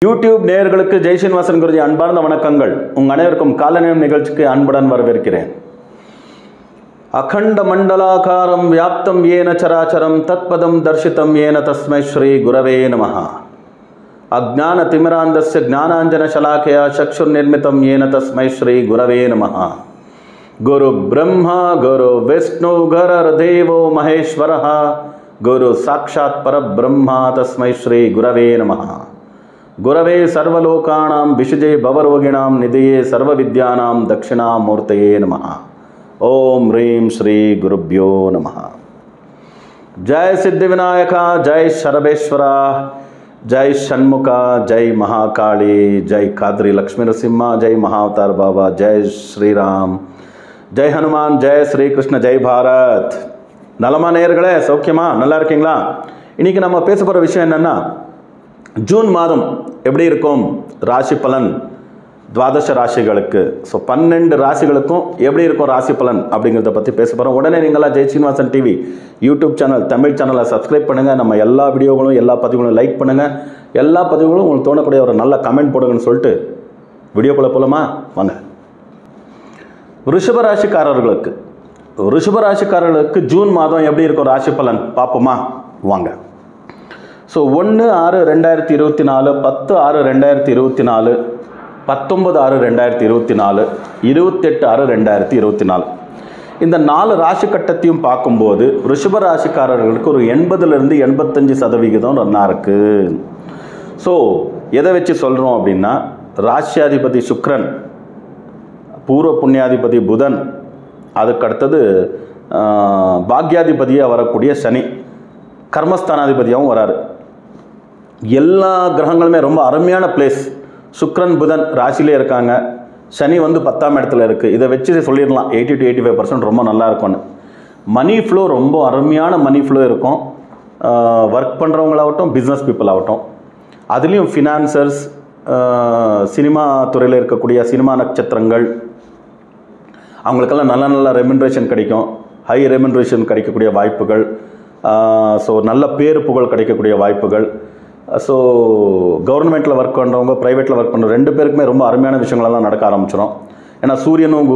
YouTube நேயர்களுக்கு ஜெய் ஸ்ரீனிவாசன் குருஜி அன்பார்ந்த வணக்கங்கள். உங்கள் அனைவருக்கும் காலநேரம் நிகழ்ச்சிக்கு அன்புடன் வரவேற்கிறேன். அகண்ட மண்டலாகாரம் வியாப்தம் ஏன சராச்சரம் தத்பதம் தர்ஷிதம் ஏன தஸ்மை ஸ்ரீ குரவே நமஹ. அஜ்ஞான திமிராந்தஸ்ய ஞானாஞ்சன சலாக்கயா சக்ஷுர் நிர்மிதம் ஏன தஸ்மை ஸ்ரீ குரவே நமஹ. குரு பிரம்மா குரு விஷ்ணு குருர்தேவோ மகேஸ்வரः குரு சாக்ஷாத் பரபிரம்மா தஸ்மை ஸ்ரீ குரவே நமஹ. गुरवे सर्वलोकानां विषजे भवरोगिणां निधये सर्वविद्यानां दक्षिणामूर्तये नमः. ओम ह्रीं श्री गुरुभ्यो नमः. जय सिद्धिविनायका, जय शरभेश्वरा, जय षण्मुखा, जय महाकाली, जय काद्री लक्ष्मी नरसिम्हा, जय महाअवतार बाबा, जय श्री राम, जय हनुमान, जय श्री कृष्ण, जय भारत. நலமா நேயர்களே, சௌக்கியமா, நல்லா இருக்கீங்களா? இன்னைக்கு நம்ம பேச போகிற விஷயம் என்னன்னா, ஜூன் மாதம் எப்படி இருக்கும் ராசி பலன் துவாதச ராசிகளுக்கு. ஸோ 12 ராசிகளுக்கும் எப்படி இருக்கும் ராசி பலன் அப்படிங்கிறத பற்றி பேச போகிறோம். உடனே நீங்களாம் Jai Srinivasan TV YouTube channel Tamil சேனலை சப்ஸ்கிரைப் பண்ணுங்கள். நம்ம எல்லா வீடியோகளும் எல்லா பதிவுகளும் லைக் பண்ணுங்கள். எல்லா பதிவுகளும் உங்களுக்கு தோணக்கூடிய ஒரு நல்ல கமெண்ட் போடுங்கன்னு சொல்லிட்டு வீடியோக்குள்ளே போகலாமா? வாங்க. ரிஷபராசிக்காரர்களுக்கு ஜூன் மாதம் எப்படி இருக்கும் ராசி பலன் பார்ப்போமா? வாங்க. ஸோ 1/6/2024, 10/6/2024, 19/6/2024, 28/6/2024 இந்த 4 ராசி கட்டத்தையும் பார்க்கும்போது ரிஷப ராசிக்காரர்களுக்கு ஒரு 80லேருந்து 85% ரன்னா இருக்குது. ஸோ எதை வச்சு சொல்கிறோம் அப்படின்னா, ராசியாதிபதி சுக்கிரன், பூர்வ புண்ணியாதிபதி புதன், அதுக்கடுத்தது பாக்யாதிபதியாக வரக்கூடிய சனி, கர்மஸ்தானாதிபதியாகவும் வராரு. எல்லா கிரகங்களுமே ரொம்ப அருமையான பிளேஸ். சுக்கிரன் புதன் ராசிலே இருக்காங்க, சனி 10ஆம் இடத்துல இருக்குது. இதை வச்சு சொல்லிடலாம் 80 to 85% ரொம்ப நல்லா இருக்கும்னு. மணி ஃப்ளோ ரொம்ப அருமையான மணி ஃப்ளோ இருக்கும். ஒர்க் பண்ணுறவங்களாகட்டும், பிஸ்னஸ் பீப்புள் ஆகட்டும், அதுலேயும் ஃபினான்சர்ஸ், சினிமா துறையில் இருக்கக்கூடிய சினிமா நட்சத்திரங்கள், அவங்களுக்கெல்லாம் நல்ல நல்ல ரெம்யூனரேஷன் கிடைக்கும். ஹை ரெம்யூனரேஷன் கிடைக்கக்கூடிய வாய்ப்புகள், ஸோ நல்ல பேரு புகழ் கிடைக்கக்கூடிய வாய்ப்புகள். ஸோ கவர்மெண்ட்டில் ஒர்க் பண்ணுறவங்க, ப்ரைவேட்டில் ஒர்க் பண்ணுற 2 பேருக்குமே ரொம்ப அருமையான விஷயங்களெல்லாம் நடக்க ஆரம்பிச்சிடும். ஏன்னா சூரியனும்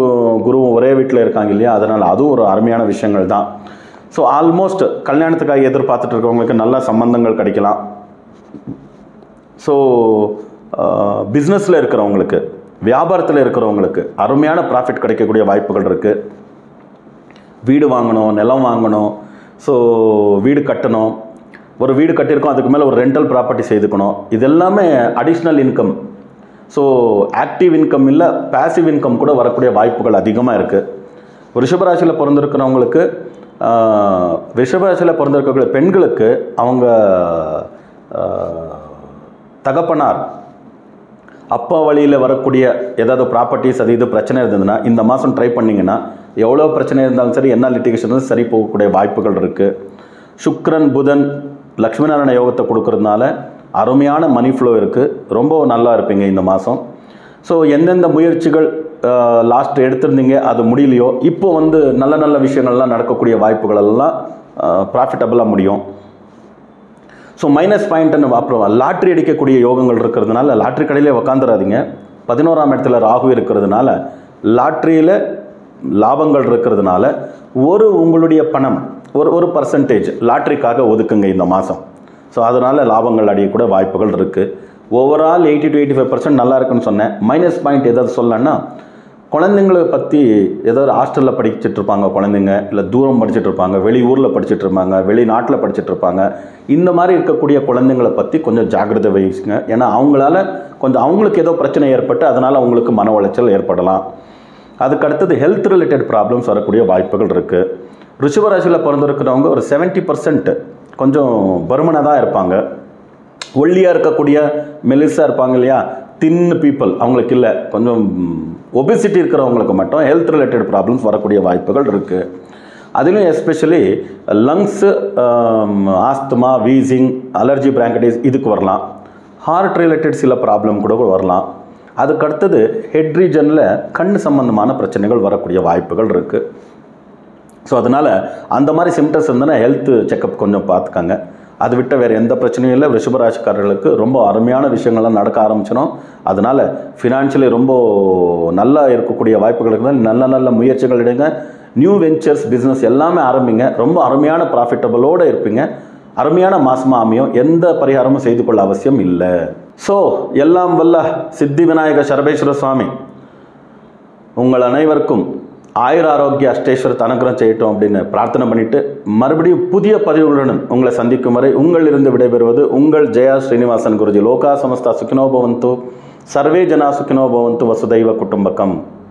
குருவும் ஒரே வீட்டில் இருக்காங்க இல்லையா, அதனால் அதுவும் ஒரு அருமையான விஷயங்கள் தான். ஸோ ஆல்மோஸ்ட் கல்யாணத்துக்காக எதிர்பார்த்துட்டு இருக்கவங்களுக்கு நல்ல சம்பந்தங்கள் கிடைக்கலாம். ஸோ பிஸ்னஸில் இருக்கிறவங்களுக்கு, வியாபாரத்தில் இருக்கிறவங்களுக்கு அருமையான ப்ராஃபிட் கிடைக்கக்கூடிய வாய்ப்புகள் இருக்குது. வீடு வாங்கணும், நிலம் வாங்கணும், ஸோ வீடு கட்டணும், ஒரு வீடு கட்டியிருக்கோம், அதுக்கு மேலே ஒரு ரெண்டல் ப்ராப்பர்ட்டி செய்துக்கணும். இது எல்லாமே additional income. So active income இல்லை, பேசிவ் இன்கம் கூட வரக்கூடிய வாய்ப்புகள் அதிகமாக இருக்குது. ரிஷபராசியில் பிறந்திருக்கிறவங்களுக்கு, ரிஷபராசியில் பிறந்திருக்கக்கூடிய பெண்களுக்கு அவங்க தகப்பனார் அப்பா வழியில் வரக்கூடிய ஏதாவது ப்ராப்பர்ட்டிஸ் அது இது பிரச்சனை இருந்ததுன்னா இந்த மாதம் ட்ரை பண்ணிங்கன்னா எவ்வளோ பிரச்சனை இருந்தாலும் சரி, என்ன லிட்டிகேஷன் சரி போகக்கூடிய வாய்ப்புகள் இருக்குது. சுக்கிரன் புதன் லக்ஷ்மி நாராயண யோகத்தை கொடுக்கறதுனால அருமையான மணி ஃப்ளோ இருக்குது. ரொம்ப நல்லா இருப்பீங்க இந்த மாதம். ஸோ எந்தெந்த முயற்சிகள் லாஸ்ட் எடுத்திருந்தீங்க அது முடியலையோ, இப்போ நல்ல நல்ல விஷயங்கள்லாம் நடக்கக்கூடிய வாய்ப்புகள் எல்லாம் ப்ராஃபிட்டபுளாக முடியும். ஸோ மைனஸ் பாயிண்ட்டுன்னு அப்புறம் லாட்ரி அடிக்கக்கூடிய யோகங்கள் இருக்கிறதுனால லாட்ரி கடையிலே உக்காந்துடாதீங்க. 11ஆம் இடத்துல ராகு இருக்கிறதுனால லாட்ரியில் லாபங்கள் இருக்கிறதுனால உங்களுடைய பணம் ஒரு பர்சன்டேஜ் லாட்ரிக்காக ஒதுக்குங்க இந்த மாதம். ஸோ அதனால் லாபங்கள் அடையக்கூட வாய்ப்புகள் இருக்குது. ஓவரால் 80 to 85% நல்லா இருக்குன்னு சொன்னேன். மைனஸ் பாயிண்ட் எதாவது சொல்லணும்னா, குழந்தைங்களை பற்றி ஏதாவது ஹாஸ்டலில் படிச்சுட்ருப்பாங்க குழந்தைங்க, இல்லை தூரம் படிச்சுட்ருப்பாங்க, வெளியூரில் படிச்சுட்ருப்பாங்க, வெளிநாட்டில் படிச்சுட்ருப்பாங்க. இந்த மாதிரி இருக்கக்கூடிய குழந்தைங்களை பற்றி கொஞ்சம் ஜாக்கிரதை வகிச்சுங்க. ஏன்னா அவங்களுக்கு ஏதோ பிரச்சனை ஏற்பட்டு அதனால் அவங்களுக்கு மன உளைச்சல் ஏற்படலாம். அதுக்கடுத்தது ஹெல்த் ரிலேட்டட் ப்ராப்ளம்ஸ் வரக்கூடிய வாய்ப்புகள் இருக்குது. ரிஷபராசியில் பிறந்திருக்கிறவங்க ஒரு 70% கொஞ்சம் பருமனாக தான் இருப்பாங்க. ஒல்லியாக இருக்கக்கூடிய மெலிசாக இருப்பாங்க இல்லையா, தின் பீப்புள் அவங்களுக்கு இல்லை. கொஞ்சம் ஒபிசிட்டி இருக்கிறவங்களுக்கு மட்டும் ஹெல்த் ரிலேட்டட் ப்ராப்ளம்ஸ் வரக்கூடிய வாய்ப்புகள் இருக்குது. அதிலும் especially lungs, asthma, wheezing, allergy, bronchitis இதுக்கு வரலாம். ஹார்ட் ரிலேட்டட் சில ப்ராப்ளம் கூட வரலாம். அதுக்கடுத்தது ஹெட் ரீஜனில் கண் சம்பந்தமான பிரச்சனைகள் வரக்கூடிய வாய்ப்புகள் இருக்குது. ஸோ அதனால் அந்த மாதிரி சிம்டம்ஸ் இருந்ததுன்னா ஹெல்த் செக்கப் கொஞ்சம் பார்த்துக்கங்க. அது விட்ட வேறு எந்த பிரச்சனையும் இல்லை. ரிஷபராசிக்காரர்களுக்கு ரொம்ப அருமையான விஷயங்கள்லாம் நடக்க ஆரம்பிச்சிடும். அதனால் ஃபினான்ஷியலி ரொம்ப நல்லா இருக்கக்கூடிய வாய்ப்புகள் இருந்தால் நல்ல நல்ல முயற்சிகள் எடுங்க. நியூ வெஞ்சர்ஸ் பிஸ்னஸ் எல்லாமே ஆரம்பிங்க. ரொம்ப அருமையான ப்ராஃபிட்டபிளோடு இருப்பீங்க. அருமையான மாதமாக அமையும். எந்த பரிகாரமும் செய்து கொள்ள அவசியம் இல்லை. ஸோ எல்லாம் வல்ல சித்தி விநாயக சரபேஸ்வர சுவாமி உங்கள் அனைவருக்கும் ஆயுர ஆரோக்கிய அஷ்டேஸ்வரத்தை அனுகிரகம் செய்யட்டும் அப்படின்னு பிரார்த்தனை பண்ணிவிட்டு மறுபடியும் புதிய பதிவுகளுடன் உங்களை சந்திக்கும் வரை உங்களிலிருந்து விடைபெறுவது உங்கள் ஜெயா ஸ்ரீனிவாசன் குருஜி. லோகா சமஸ்தா சுகினோ பவந்து, சர்வே ஜனா சுகினோ பவந்து, வசுதைவ குடும்பகம்.